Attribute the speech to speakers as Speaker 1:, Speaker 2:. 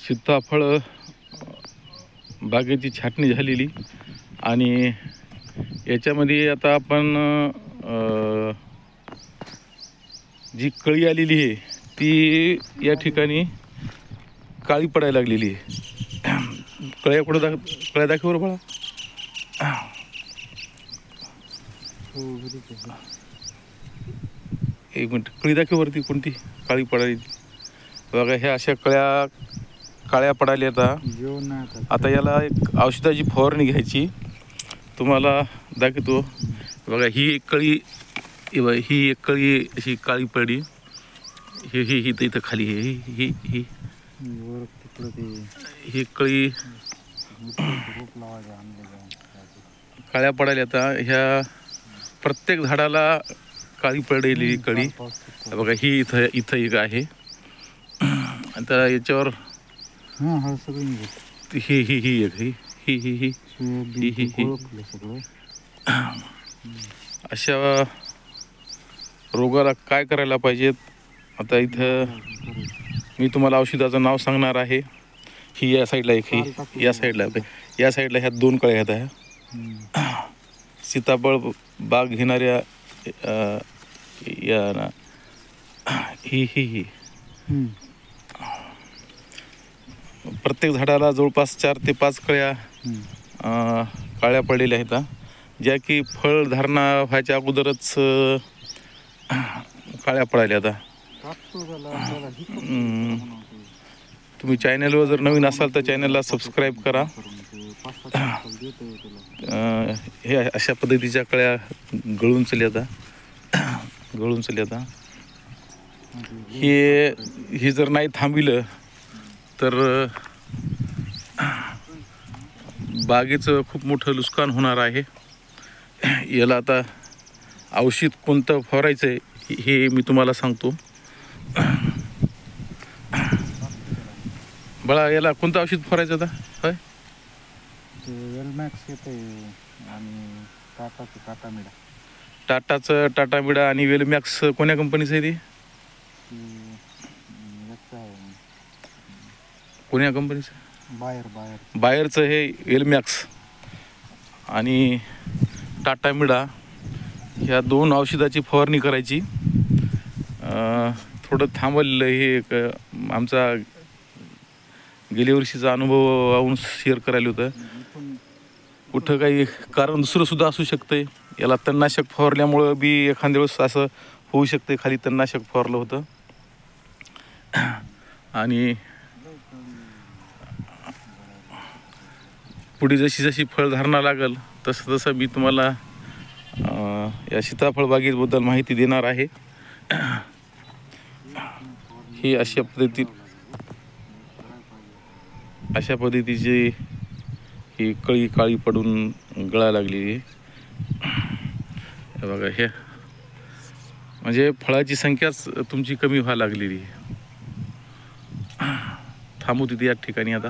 Speaker 1: सीताफळ बागेची छाटणी झालेली आणि याच्यामध्ये आता आपण जी कळी आलेली आहे ती या ठिकाणी काळी पडायला लागलेली आहे. कळ्या दाखव बरं बाळा. एक मिनिट, कळी दाखववरती कोणती काळी पडायली बघा. ह्या अशा कळ्या काळ्या पडायला आता याला एक औषधाची फवारणी घ्यायची. तुम्हाला दाखवतो बघा. ही एक कळी, ही एक कळी अशी काळी पडली. ही इथं खाली आहे. ही ही ही कळी काळ्या पडायला आता. ह्या प्रत्येक झाडाला काळी पडलेली कळी बघा. ही इथं एक आहे. आता याच्यावर ही ही ही एक ही ही ही ही ही ही ही अशा रोगाला काय करायला पाहिजेत. आता इथं मी तुम्हाला औषधाचं नाव सांगणार आहे. ही या साईडला एक, ही या साईडला ह्या दोन कळ्या आहेत. ह्या सीताफळ बाग घेणाऱ्या या ना ही ही ही प्रत्येक झाडाला जवळपास 4 ते 5 कळ्या काळ्या पडलेल्या आहेत, ज्या की फळधारणा व्हायच्या अगोदरच काळ्या पडायल्या. आता तुम्ही चॅनलवर जर नवीन असाल तर चॅनलला सबस्क्राईब करा. हे अशा पद्धतीच्या कळ्या गळून चालल्या आता. हे जर नाही थांबविलं तर बागेचं खूप मोठं नुकसान होणार आहे. याला आता औषध कोणतं फवारायचं आहे हे मी तुम्हाला सांगतो. बाळा, याला कोणतं औषध फवारायचं आता? होय,
Speaker 2: वेलमॅक्स येते आणि
Speaker 1: टाटाचं टाटामिडा आणि वेलमॅक्स कोण्या कंपनीचं आहे? ते कोण्या कंपनीचं? बायरचं हे वेलमॅक्स आणि टाटामिडा ह्या 2 औषधाची फवारणी करायची. थोडं थांबवलेलं हे एक आमचा गेल्या वर्षीचा अनुभव शेअर करायला होतं. कुठं काही कारण दुसरंसुद्धा असू शकतं. याला तणनाशक फवारल्यामुळं बी एखाद्या वेळेस असं होऊ शकते. खाली तणनाशक फवारलं होतं आणि पुढे जशी फळधारणा लागेल तसं मी तुम्हाला या सीताफळ बागेबद्दल माहिती देणार आहे. ही अशा पद्धतीची ही कळी काळी पडून गळायला लागलेली आहे बघा. हे म्हणजे फळाची संख्याच तुमची कमी व्हायला लागलेली आहे. थांबू तिथे या ठिकाणी आता.